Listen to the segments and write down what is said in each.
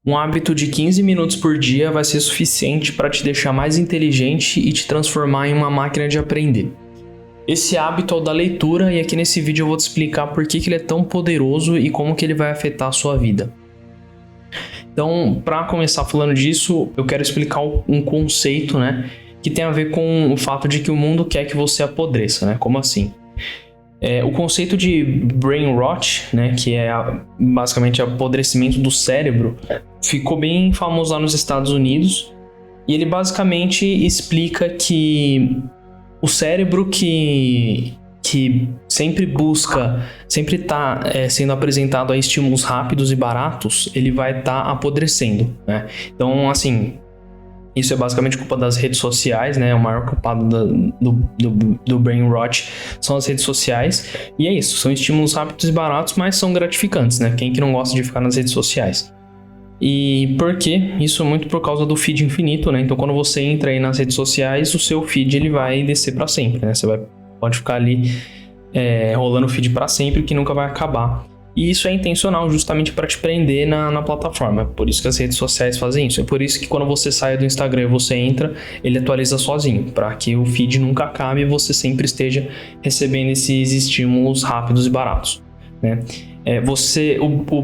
Um hábito de 15 minutos por dia vai ser suficiente para te deixar mais inteligente e te transformar em uma máquina de aprender. Esse hábito é o da leitura e aqui nesse vídeo eu vou te explicar por que ele é tão poderoso e como que ele vai afetar a sua vida. Então, para começar falando disso, eu quero explicar um conceito, né, que tem a ver com o fato de que o mundo quer que você apodreça, né? Como assim? O conceito de brain rot, né, que é basicamente apodrecimento do cérebro, ficou bem famoso lá nos Estados Unidos e ele basicamente explica que o cérebro que sempre está sendo apresentado a estímulos rápidos e baratos, ele vai estar apodrecendo, né? Então, assim, isso é basicamente culpa das redes sociais, né? O maior culpado do brain rot são as redes sociais. E é isso, são estímulos rápidos e baratos, mas são gratificantes, né? Quem que não gosta de ficar nas redes sociais? E por quê? Isso é muito por causa do feed infinito, né? Então, quando você entra aí nas redes sociais, o seu feed ele vai descer para sempre, né? Você pode ficar ali rolando o feed para sempre, que nunca vai acabar. E isso é intencional justamente para te prender na plataforma. É por isso que as redes sociais fazem isso. É por isso que quando você sai do Instagram e você entra, ele atualiza sozinho, para que o feed nunca acabe e você sempre esteja recebendo esses estímulos rápidos e baratos, né?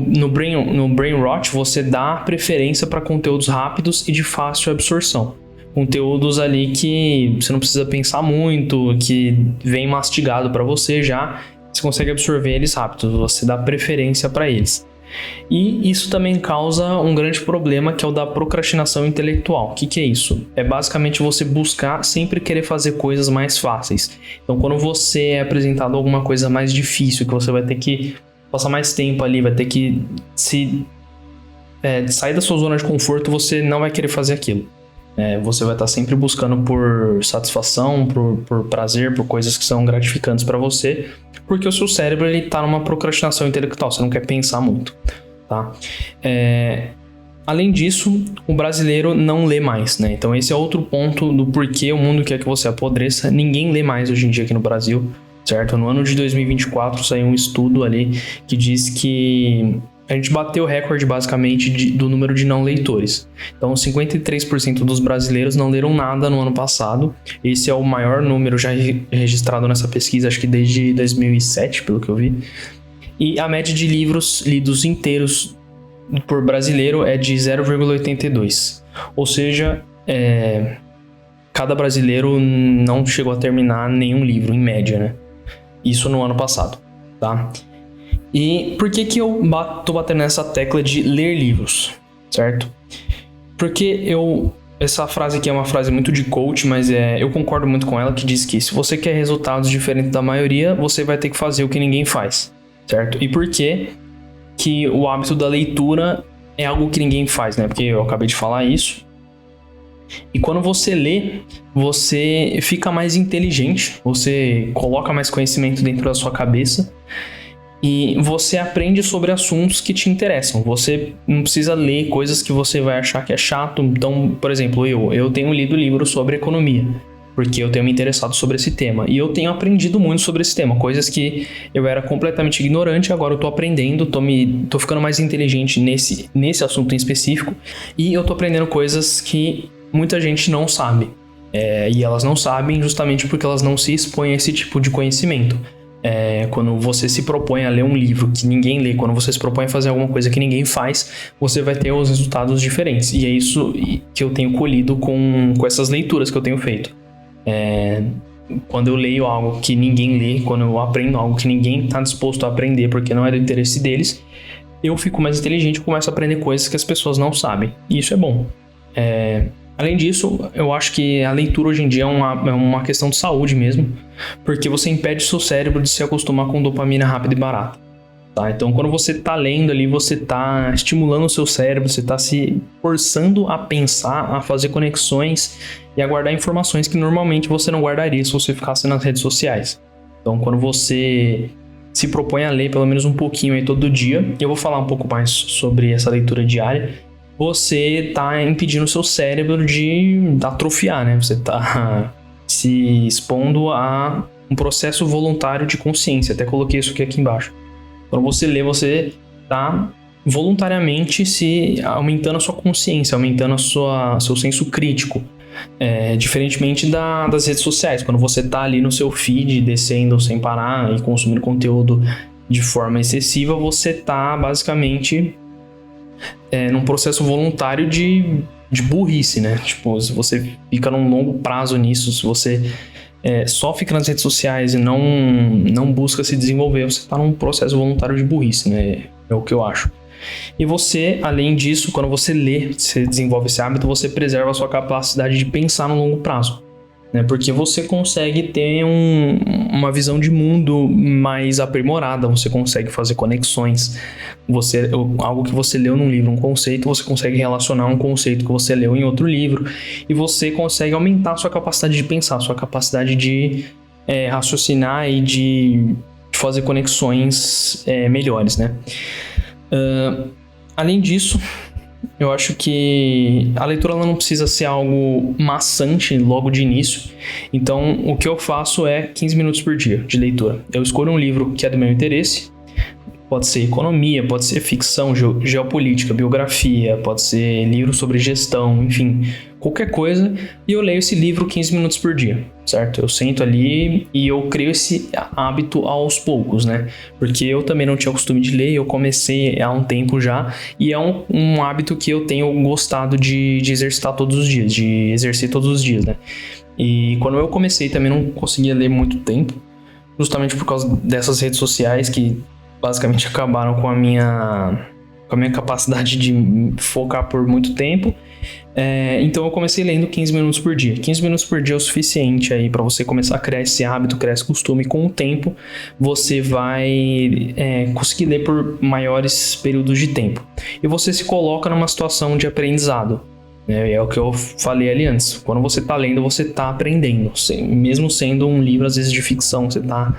No brain rot, você dá preferência para conteúdos rápidos e de fácil absorção. Conteúdos ali que você não precisa pensar muito, que vem mastigado para você já. Você consegue absorver eles rápido, você dá preferência para eles. E isso também causa um grande problema, que é o da procrastinação intelectual. O que é isso? É basicamente você buscar sempre querer fazer coisas mais fáceis. Então, quando você é apresentado alguma coisa mais difícil, que você vai ter que passar mais tempo ali, vai ter que sair da sua zona de conforto, você não vai querer fazer aquilo. Você vai estar sempre buscando por satisfação, por prazer, por coisas que são gratificantes para você, porque o seu cérebro está numa procrastinação intelectual, você não quer pensar muito, tá? Além disso, o brasileiro não lê mais, né? Então esse é outro ponto do porquê o mundo quer que você apodreça. Ninguém lê mais hoje em dia aqui no Brasil, certo? No ano de 2024 saiu um estudo ali que diz que a gente bateu o recorde basicamente do número de não leitores. Então 53% dos brasileiros não leram nada no ano passado. Esse é o maior número já registrado nessa pesquisa, acho que desde 2007, pelo que eu vi. E a média de livros lidos inteiros por brasileiro é de 0,82. Ou seja, cada brasileiro não chegou a terminar nenhum livro, em média, né? Isso no ano passado, tá? E por que eu tô batendo nessa tecla de ler livros, certo? Porque essa frase aqui é uma frase muito de coach, mas eu concordo muito com ela, que diz que se você quer resultados diferentes da maioria, você vai ter que fazer o que ninguém faz, certo? E por que o hábito da leitura é algo que ninguém faz, né? Porque eu acabei de falar isso. E quando você lê, você fica mais inteligente, você coloca mais conhecimento dentro da sua cabeça e você aprende sobre assuntos que te interessam. Você não precisa ler coisas que você vai achar que é chato. Então, por exemplo, eu tenho lido livros sobre economia, porque eu tenho me interessado sobre esse tema. E eu tenho aprendido muito sobre esse tema, coisas que eu era completamente ignorante, agora eu tô aprendendo, tô ficando mais inteligente nesse assunto em específico, e eu tô aprendendo coisas que muita gente não sabe. E elas não sabem justamente porque elas não se expõem a esse tipo de conhecimento. Quando você se propõe a ler um livro que ninguém lê, quando você se propõe a fazer alguma coisa que ninguém faz, você vai ter os resultados diferentes. E é isso que eu tenho colhido com essas leituras que eu tenho feito. Quando eu leio algo que ninguém lê, quando eu aprendo algo que ninguém está disposto a aprender porque não é do interesse deles, eu fico mais inteligente e começo a aprender coisas que as pessoas não sabem. E isso é bom. Além disso, eu acho que a leitura hoje em dia é uma questão de saúde mesmo, porque você impede o seu cérebro de se acostumar com dopamina rápida e barata, tá? Então, quando você está lendo ali, você está estimulando o seu cérebro, você está se forçando a pensar, a fazer conexões e a guardar informações que normalmente você não guardaria se você ficasse nas redes sociais. Então, quando você se propõe a ler pelo menos um pouquinho aí todo dia, eu vou falar um pouco mais sobre essa leitura diária, você está impedindo o seu cérebro de atrofiar, né? Você está se expondo a um processo voluntário de consciência. Até coloquei isso aqui embaixo. Quando você lê, você está voluntariamente se aumentando a sua consciência, aumentando seu senso crítico. Diferentemente das redes sociais, quando você tá ali no seu feed descendo sem parar e consumindo conteúdo de forma excessiva, você tá basicamente num processo voluntário de burrice, né? Tipo, se você fica num longo prazo nisso, se você só fica nas redes sociais e não busca se desenvolver, você tá num processo voluntário de burrice, né? É o que eu acho. E você, além disso, quando você lê, você desenvolve esse hábito, você preserva a sua capacidade de pensar no longo prazo, né? Porque você consegue ter uma visão de mundo mais aprimorada, você consegue fazer conexões. Algo que você leu num livro, um conceito, você consegue relacionar um conceito que você leu em outro livro, e você consegue aumentar a sua capacidade de pensar, a sua capacidade de raciocinar e de fazer conexões melhores, né? Além disso, eu acho que a leitura ela não precisa ser algo maçante logo de início. Então, o que eu faço é 15 minutos por dia de leitura. Eu escolho um livro que é do meu interesse. Pode ser economia, pode ser ficção, geopolítica, biografia, pode ser livro sobre gestão, enfim, qualquer coisa. E eu leio esse livro 15 minutos por dia, certo? Eu sento ali e eu crio esse hábito aos poucos, né? Porque eu também não tinha costume de ler, eu comecei há um tempo já. E é um hábito que eu tenho gostado de exercitar todos os dias, de exercer todos os dias, né? E quando eu comecei também não conseguia ler muito tempo, justamente por causa dessas redes sociais que basicamente acabaram com a minha capacidade de focar por muito tempo. Então eu comecei lendo 15 minutos por dia. 15 minutos por dia é o suficiente aí para você começar a criar esse hábito, criar esse costume. Com o tempo, você vai conseguir ler por maiores períodos de tempo. E você se coloca numa situação de aprendizado. É o que eu falei ali antes. Quando você está lendo, você está aprendendo. Mesmo sendo um livro, às vezes, de ficção, você está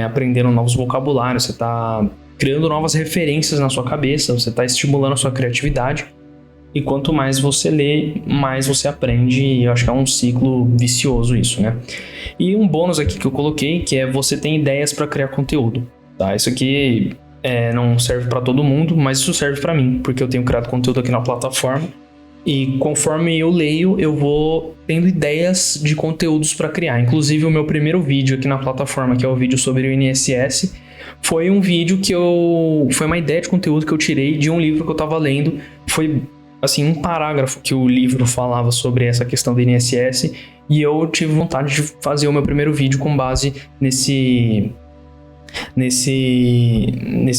aprendendo novos vocabulários, você está criando novas referências na sua cabeça, você está estimulando a sua criatividade. E quanto mais você lê, mais você aprende, e eu acho que é um ciclo vicioso isso, né? E um bônus aqui que eu coloquei, que é você tem ideias para criar conteúdo, tá? Isso aqui não serve para todo mundo, mas isso serve para mim, porque eu tenho criado conteúdo aqui na plataforma. E conforme eu leio, eu vou tendo ideias de conteúdos para criar. Inclusive, o meu primeiro vídeo aqui na plataforma, que é o vídeo sobre o INSS, foi um vídeo foi uma ideia de conteúdo que eu tirei de um livro que eu estava lendo. Foi, assim, um parágrafo que o livro falava sobre essa questão do INSS, e eu tive vontade de fazer o meu primeiro vídeo com base nesse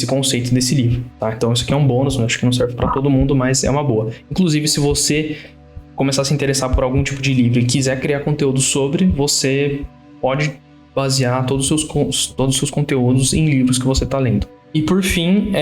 conceito desse livro, tá? Então isso aqui é um bônus, acho que não serve para todo mundo, mas é uma boa. Inclusive, se você começar a se interessar por algum tipo de livro e quiser criar conteúdo sobre, você pode basear todos os seus conteúdos em livros que você está lendo. E por fim,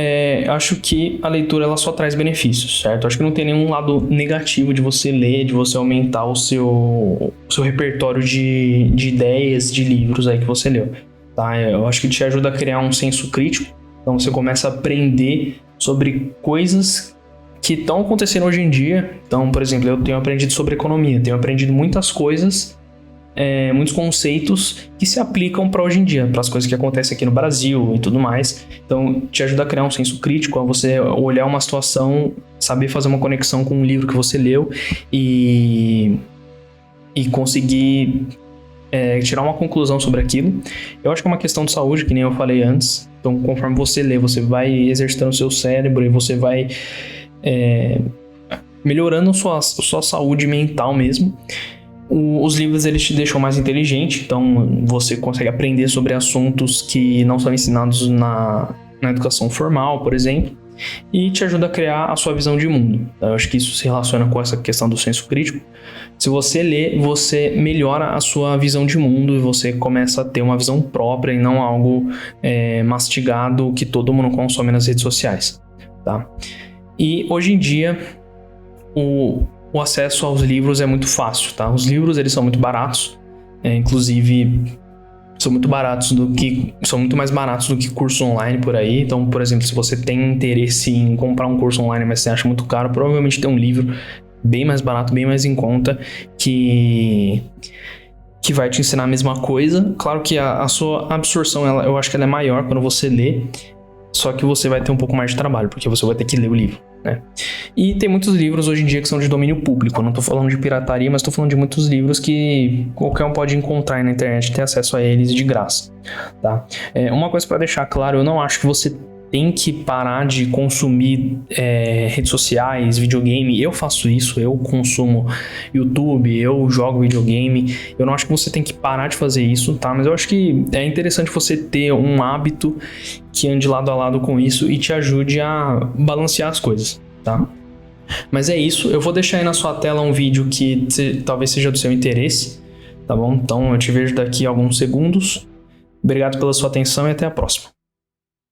acho que a leitura ela só traz benefícios, certo? Acho que não tem nenhum lado negativo de você ler, de você aumentar o seu repertório de ideias, de livros aí que você leu. Tá? Eu acho que te ajuda a criar um senso crítico. Então você começa a aprender sobre coisas que estão acontecendo hoje em dia. Então, por exemplo, eu tenho aprendido sobre economia, tenho aprendido muitas coisas, muitos conceitos que se aplicam para hoje em dia, para as coisas que acontecem aqui no Brasil e tudo mais. Então, te ajuda a criar um senso crítico, a você olhar uma situação, saber fazer uma conexão com um livro que você leu e conseguir tirar uma conclusão sobre aquilo. Eu acho que é uma questão de saúde, que nem eu falei antes. Então, conforme você lê, você vai exercitando o seu cérebro e você vai melhorando sua saúde mental mesmo. Os livros, eles te deixam mais inteligente, então você consegue aprender sobre assuntos que não são ensinados na educação formal, por exemplo, e te ajuda a criar a sua visão de mundo. Eu acho que isso se relaciona com essa questão do senso crítico. Se você lê, você melhora a sua visão de mundo e você começa a ter uma visão própria e não algo mastigado que todo mundo consome nas redes sociais, tá? E hoje em dia, o acesso aos livros é muito fácil, tá? Os livros, eles são muito baratos, inclusive são muito mais baratos do que curso online por aí. Então, por exemplo, se você tem interesse em comprar um curso online, mas você acha muito caro, provavelmente tem um livro bem mais barato, bem mais em conta, que vai te ensinar a mesma coisa. Claro que a sua absorção, eu acho que ela é maior quando você lê, só que você vai ter um pouco mais de trabalho, porque você vai ter que ler o livro, né? E tem muitos livros hoje em dia que são de domínio público. Eu não tô falando de pirataria, mas tô falando de muitos livros que qualquer um pode encontrar aí na internet e ter acesso a eles de graça, tá? Uma coisa para deixar claro, eu não acho que você tem que parar de consumir redes sociais, videogame. Eu faço isso, eu consumo YouTube, eu jogo videogame. Eu não acho que você tem que parar de fazer isso, tá? Mas eu acho que é interessante você ter um hábito que ande lado a lado com isso e te ajude a balancear as coisas, tá? Mas é isso, eu vou deixar aí na sua tela um vídeo que talvez seja do seu interesse, tá bom? Então eu te vejo daqui a alguns segundos. Obrigado pela sua atenção e até a próxima.